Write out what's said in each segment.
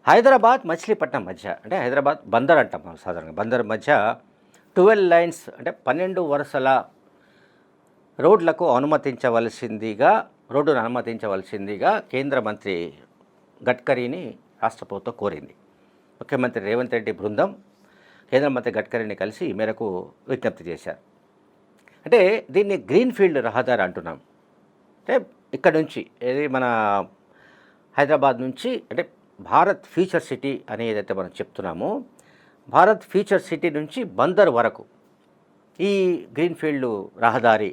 హైదరాబాద్ మచిలీపట్నం మధ్య అంటే హైదరాబాద్ బందర్ అంటాం మనం సాధారణంగా బందర్ మధ్య 12 లైన్స్ అంటే 12 వరుసల రోడ్డును అనుమతించవలసిందిగా కేంద్ర మంత్రి గడ్కరీని రాష్ట్ర ప్రభుత్వం కోరింది. ముఖ్యమంత్రి రేవంత్ రెడ్డి బృందం కేంద్ర మంత్రి గడ్కరీని కలిసి ఈ మేరకు విజ్ఞప్తి చేశారు. అంటే దీన్ని గ్రీన్ ఫీల్డ్ రహదారి అంటున్నాం. అంటే ఇక్కడ నుంచి ఏది మన హైదరాబాద్ నుంచి అంటే భారత్ ఫ్యూచర్ సిటీ అని ఏదైతే మనం చెప్తున్నామో భారత్ ఫ్యూచర్ సిటీ నుంచి బందర్ వరకు ఈ గ్రీన్ ఫీల్డ్ రహదారి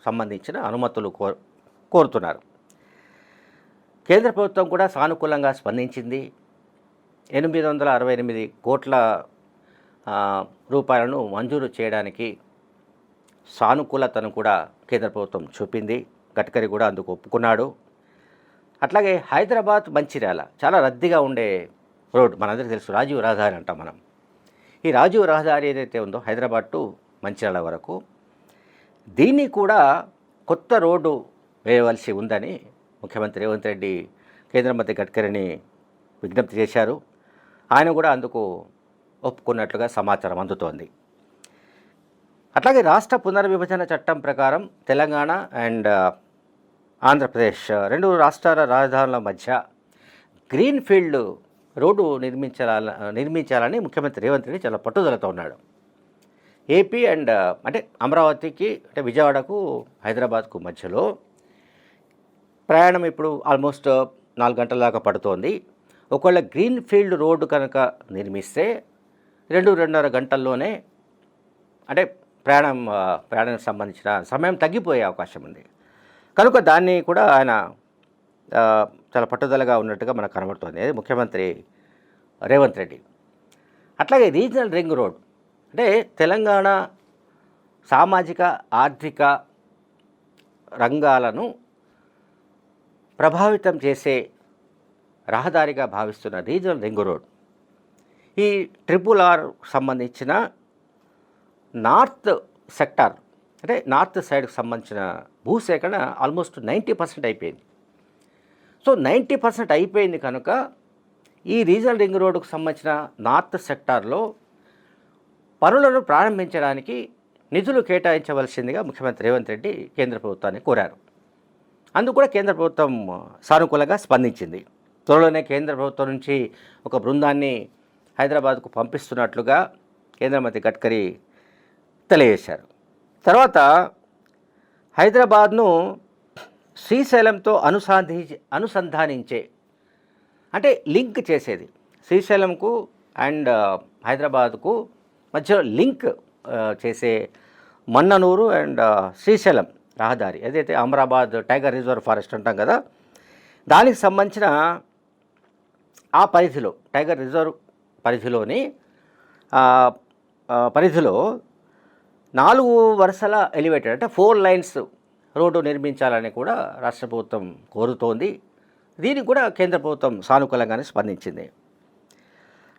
సంబంధించిన అనుమతులు కోరుతున్నారు. కేంద్ర ప్రభుత్వం కూడా సానుకూలంగా స్పందించింది. 868 కోట్ల రూపాయలను మంజూరు చేయడానికి సానుకూలతను కూడా కేంద్ర ప్రభుత్వం చూపింది. గడ్కరీ కూడా అందుకు ఒప్పుకున్నాడు. అట్లాగే హైదరాబాద్ మంచిర్యాల చాలా రద్దీగా ఉండే రోడ్ మనందరికీ తెలుసు, రాజీవ్ రహదారి అంటాం మనం. ఈ రాజీవ్ రహదారి ఏదైతే ఉందో హైదరాబాద్ టు మంచిర్యాల వరకు దీన్ని కూడా కొత్త రోడ్డు వేయవలసి ఉందని ముఖ్యమంత్రి రేవంత్ రెడ్డి కేంద్ర మంత్రి గడ్కరీని విజ్ఞప్తి చేశారు. ఆయన కూడా అందుకు ఒప్పుకున్నట్లుగా సమాచారం అందుతోంది. అట్లాగే రాష్ట్ర పునర్విభజన చట్టం ప్రకారం తెలంగాణ అండ్ ఆంధ్రప్రదేశ్ రెండు రాష్ట్రాల రాజధానుల మధ్య గ్రీన్ ఫీల్డ్ రోడ్డు నిర్మించాలని ముఖ్యమంత్రి రేవంత్ రెడ్డి చాలా పట్టుదలతో ఉన్నాడు. ఏపీ అండ్ అంటే అమరావతికి అంటే విజయవాడకు హైదరాబాద్కు మధ్యలో ప్రయాణం ఇప్పుడు ఆల్మోస్ట్ 4 గంటల దాకా పడుతోంది. ఒకవేళ గ్రీన్ ఫీల్డ్ రోడ్డు కనుక నిర్మిస్తే 2-2.5 గంటల్లోనే అంటే ప్రయాణానికి సంబంధించిన సమయం తగ్గిపోయే అవకాశం ఉంది. కనుక దాన్ని కూడా ఆయన చాలా పట్టుదలగా ఉన్నట్టుగా మనకు కనబడుతుంది ముఖ్యమంత్రి రేవంత్ రెడ్డి. అట్లాగే రీజనల్ రింగ్ రోడ్ అంటే తెలంగాణ సామాజిక ఆర్థిక రంగాలను ప్రభావితం చేసే రహదారిగా భావిస్తున్న రీజనల్ రింగ్ రోడ్ ఈ RRR సంబంధించిన నార్త్ సెక్టార్ అంటే నార్త్ సైడ్కి సంబంధించిన భూసేకరణ ఆల్మోస్ట్ 90% అయిపోయింది. సో 90% అయిపోయింది కనుక ఈ రీజనల్ రింగ్ రోడ్డుకు సంబంధించిన నార్త్ సెక్టార్లో పనులను ప్రారంభించడానికి నిధులు కేటాయించవలసిందిగా ముఖ్యమంత్రి రేవంత్ రెడ్డి కేంద్ర ప్రభుత్వాన్ని కోరారు. అందుకు కూడా కేంద్ర ప్రభుత్వం సానుకూలంగా స్పందించింది. త్వరలోనే కేంద్ర ప్రభుత్వం నుంచి ఒక బృందాన్ని హైదరాబాద్కు పంపిస్తున్నట్లుగా కేంద్ర మంత్రి గడ్కరీ తెలియజేశారు. తర్వాత హైదరాబాద్ను శ్రీశైలంతో అనుసంధానించే అంటే లింక్ చేసేది శ్రీశైలంకు అండ్ హైదరాబాద్కు మధ్యలో లింక్ చేసే మన్ననూరు అండ్ శ్రీశైలం రహదారి ఏదైతే అమరాబాద్ టైగర్ రిజర్వ్ ఫారెస్ట్ అంటాం కదా, దానికి సంబంధించిన ఆ పరిధిలో టైగర్ రిజర్వ్ పరిధిలో 4 వరుసల ఎలివేటెడ్ అంటే 4 లైన్స్ రోడ్డు నిర్మించాలని కూడా రాష్ట్ర ప్రభుత్వం కోరుతోంది. దీనికి కూడా కేంద్ర ప్రభుత్వం సానుకూలంగానే స్పందించింది.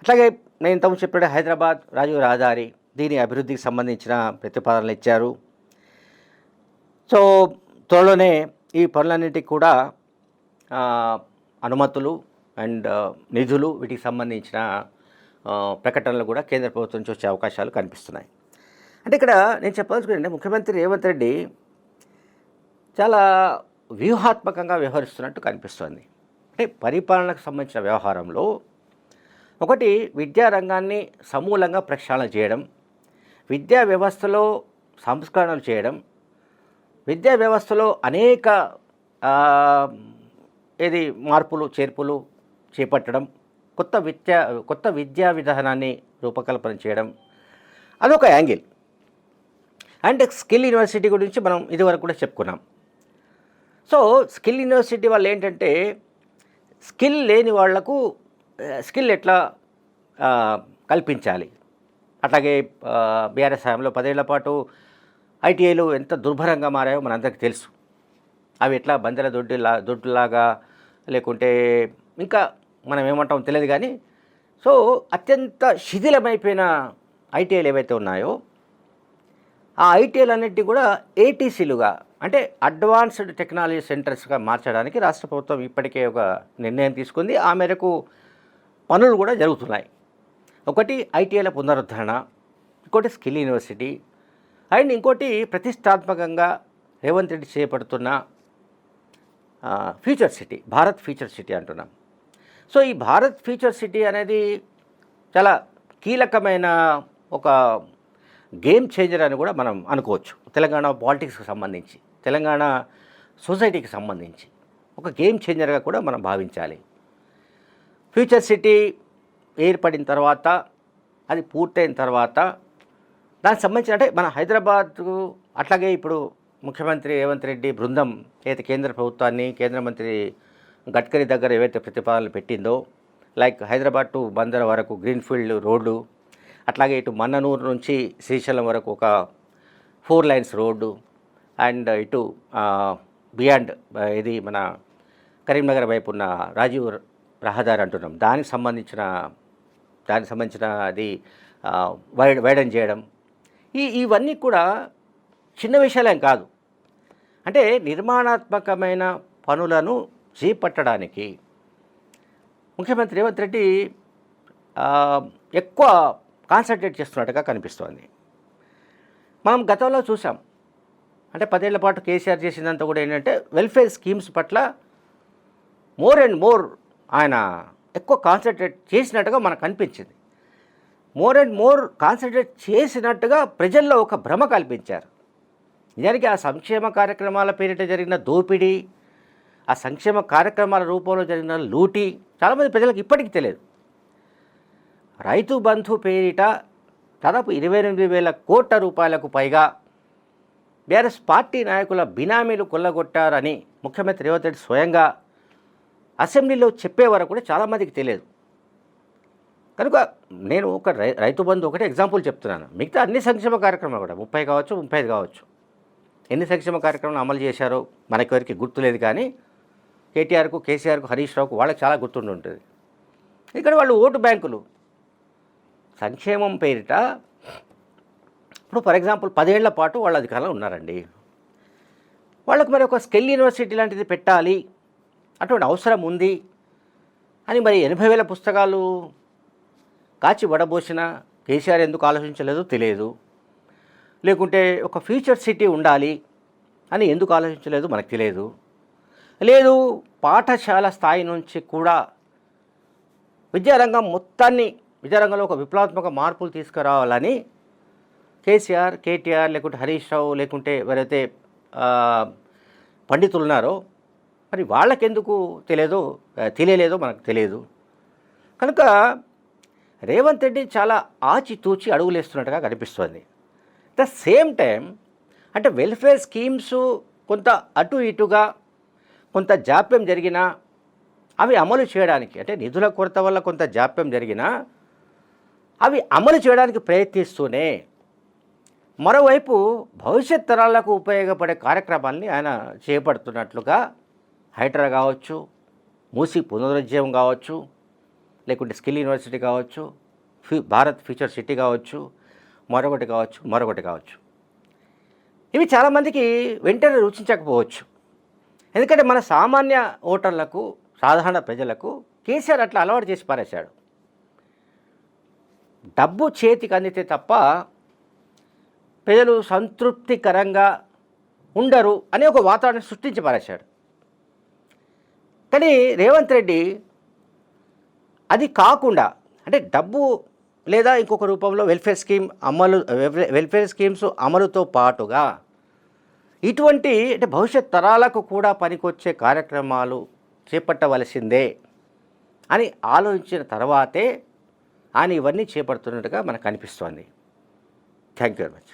అట్లాగే నేను ఇంతకుముందు చెప్పినట్టు హైదరాబాద్ రాజీవ్ రహదారి దీని అభివృద్ధికి సంబంధించిన ప్రతిపాదనలు ఇచ్చారు. సో త్వరలోనే ఈ పనులన్నింటికి కూడా అనుమతులు అండ్ నిధులు వీటికి సంబంధించిన ప్రకటనలు కూడా కేంద్ర ప్రభుత్వం నుంచి వచ్చే అవకాశాలు కనిపిస్తున్నాయి. అంటే ఇక్కడ నేను చెప్పాల్సింది ముఖ్యమంత్రి రేవంత్ రెడ్డి చాలా వ్యూహాత్మకంగా వ్యవహరిస్తున్నట్టు కనిపిస్తోంది. అంటే పరిపాలనకు సంబంధించిన వ్యవహారంలో ఒకటి విద్యారంగాన్ని సమూలంగా ప్రక్షాళన చేయడం, విద్యా వ్యవస్థలో సంస్కరణలు చేయడం, విద్యా వ్యవస్థలో అనేక మార్పులు చేర్పులు చేపట్టడం, కొత్త విద్యా విధానాన్ని రూపకల్పన చేయడం అదొక యాంగిల్. అండ్ స్కిల్ యూనివర్సిటీ గురించి మనం ఇదివరకు కూడా చెప్పుకున్నాం. సో స్కిల్ యూనివర్సిటీ వాళ్ళు ఏంటంటే స్కిల్ లేని వాళ్లకు స్కిల్ ఎట్లా కల్పించాలి. అట్లాగే బీఆర్ఎస్ హయాంలో 10 ఏళ్ల పాటు ఐటీఐలు ఎంత దుర్భరంగా మారాయో మనందరికీ తెలుసు. అవి ఎట్లా బందెల దొడ్డులాగా లేకుంటే ఇంకా మనం ఏమంటామో తెలియదు కానీ సో అత్యంత శిథిలమైపోయిన ఐటీఐలు ఏవైతే ఉన్నాయో ఆ ఐటీఐలు అన్నింటినీ కూడా ఏటీసీలుగా అంటే అడ్వాన్స్డ్ టెక్నాలజీ సెంటర్స్గా మార్చడానికి రాష్ట్ర ప్రభుత్వం ఇప్పటికే ఒక నిర్ణయం తీసుకుంది. ఆ మేరకు పనులు కూడా జరుగుతున్నాయి. ఒకటి ఐటీఐల పునరుద్ధరణ, ఇంకోటి స్కిల్ యూనివర్సిటీ, అండ్ ఇంకోటి ప్రతిష్టాత్మకంగా రేవంత్ రెడ్డి చేపడుతున్న future city, Bharat future city అంటున్నాం. సో ఈ భారత్ ఫ్యూచర్ సిటీ అనేది చాలా కీలకమైన ఒక గేమ్ చేంజర్ అని కూడా మనం అనుకోవచ్చు. తెలంగాణ పాలిటిక్స్కి సంబంధించి, తెలంగాణ సొసైటీకి సంబంధించి ఒక గేమ్ చేంజర్గా కూడా మనం భావించాలి. ఫ్యూచర్ సిటీ ఏర్పడిన తర్వాత, అది పూర్తయిన తర్వాత దానికి సంబంధించి అంటే మన హైదరాబాద్, అట్లాగే ఇప్పుడు ముఖ్యమంత్రి రేవంత్ రెడ్డి బృందం ఏదైతే కేంద్ర ప్రభుత్వాన్ని, కేంద్ర మంత్రి గడ్కరీ దగ్గర ఏవైతే ప్రతిపాదనలు పెట్టిందో, లైక్ హైదరాబాద్ టు బందర్ వరకు గ్రీన్ఫీల్డ్ రోడ్డు, అట్లాగే ఇటు మన్ననూరు నుంచి శ్రీశైలం వరకు ఒక 4 లైన్స్ రోడ్డు, అండ్ ఇటు బియాండ్ ఇది మన కరీంనగర్ వైపు ఉన్న రాజీవ్ రహదారి అంటున్నాం, దానికి సంబంధించిన అది వైడన్ చేయడం, ఇవన్నీ కూడా చిన్న విషయాలేం కాదు. అంటే నిర్మాణాత్మకమైన పనులను చేపట్టడానికి ముఖ్యమంత్రి రేవంత్ రెడ్డి ఎక్కువ కాన్సన్ట్రేట్ చేస్తున్నట్టుగా కనిపిస్తోంది. మనం గతంలో చూసాం. అంటే 10 ఏళ్ల పాటు కేసీఆర్ చేసిందంతా కూడా ఏంటంటే వెల్ఫేర్ స్కీమ్స్ పట్ల మోర్ అండ్ మోర్ ఆయన ఎక్కువ కాన్సన్ట్రేట్ చేసినట్టుగా మనకు అనిపించింది. మోర్ అండ్ మోర్ కాన్సన్ట్రేట్ చేసినట్టుగా ప్రజల్లో ఒక భ్రమ కల్పించారు. నిజానికి ఆ సంక్షేమ కార్యక్రమాల పేరిట జరిగిన దోపిడీ, ఆ సంక్షేమ కార్యక్రమాల రూపంలో జరిగిన లూటీ చాలామంది ప్రజలకు ఇప్పటికీ తెలియదు. రైతు బంధు పేరిట దాదాపు 28,000 కోట్ల రూపాయలకు పైగా బీఆర్ఎస్ పార్టీ నాయకుల బినామీలు కొల్లగొట్టారని ముఖ్యమంత్రి రేవంత్ రెడ్డి స్వయంగా అసెంబ్లీలో చెప్పే వరకు కూడా చాలామందికి తెలియదు. కనుక నేను ఒక రైతు బంధు ఒకటే ఎగ్జాంపుల్ చెప్తున్నాను. మిగతా అన్ని సంక్షేమ కార్యక్రమాలు కూడా 30 కావచ్చు, 35 కావచ్చు, ఎన్ని సంక్షేమ కార్యక్రమాలు అమలు చేశారో మనకెవరికి గుర్తులేదు. కానీ కేటీఆర్కు, కేసీఆర్కు, హరీష్ రావుకు వాళ్ళకి చాలా గుర్తుండి ఉంటుంది. ఇక్కడ వాళ్ళు ఓటు బ్యాంకులు సంక్షేమం పేరిట ఇప్పుడు ఫర్ ఎగ్జాంపుల్ 10 ఏళ్ల పాటు వాళ్ళ అధికారంలో ఉన్నారండి. వాళ్ళకు మరి ఒక స్కిల్ యూనివర్సిటీ లాంటిది పెట్టాలి, అటువంటి అవసరం ఉంది అని మరి 80,000 పుస్తకాలు కాచి వడబోసిన కేసీఆర్ ఎందుకు ఆలోచించలేదో తెలియదు. లేకుంటే ఒక ఫ్యూచర్ సిటీ ఉండాలి అని ఎందుకు ఆలోచించలేదు మనకు తెలియదు. లేదు, పాఠశాల స్థాయి నుంచి కూడా విద్యారంగం మొత్తాన్ని, విద్యారంగంలో ఒక విప్లవాత్మక మార్పులు తీసుకురావాలని కేసీఆర్, కేటీఆర్, లేకుంటే హరీష్ రావు, లేకుంటే ఎవరైతే పండితులు ఉన్నారో మరి వాళ్ళకెందుకు తెలియలేదో మనకు తెలియదు. కనుక రేవంత్ రెడ్డి చాలా ఆచితూచి అడుగులేస్తున్నట్టుగా కనిపిస్తుంది. ద సేమ్ టైం అంటే వెల్ఫేర్ స్కీమ్స్ కొంత అటు ఇటుగా కొంత జాప్యం జరిగినా అవి అమలు చేయడానికి, అంటే నిధుల కొరత వల్ల కొంత జాప్యం జరిగినా అవి అమలు చేయడానికి ప్రయత్నిస్తూనే మరోవైపు భవిష్యత్ తరాలకు ఉపయోగపడే కార్యక్రమాల్ని ఆయన చేపడుతున్నట్లుగా హైడ్రా కావచ్చు, మూసీ పునరుజ్జీవం కావచ్చు, లేకుంటే స్కిల్ యూనివర్సిటీ కావచ్చు, భారత్ ఫ్యూచర్ సిటీ కావచ్చు, మరొకటి కావచ్చు. ఇవి చాలామందికి వెంటనే రుచించకపోవచ్చు. ఎందుకంటే మన సామాన్య ఓటర్లకు, సాధారణ ప్రజలకు కేసీఆర్ అట్లా అలవాటు చేసి పారేశాడు. డబ్బు చేతికి అందితే తప్ప ప్రజలు సంతృప్తికరంగా ఉండరు అనే ఒక వాతావరణం సృష్టించి పారేశాడు. కానీ రేవంత్ రెడ్డి అది కాకుండా అంటే డబ్బు లేదా ఇంకొక రూపంలో వెల్ఫేర్ స్కీమ్స్ అమలుతో పాటుగా ఇటువంటి అంటే భవిష్యత్ తరాలకు కూడా పనికొచ్చే కార్యక్రమాలు చేపట్టవలసిందే అని ఆలోచించిన తర్వాతే ఆయన ఇవన్నీ చేపడుతున్నట్టుగా మనకు అనిపిస్తోంది. Thank you very much.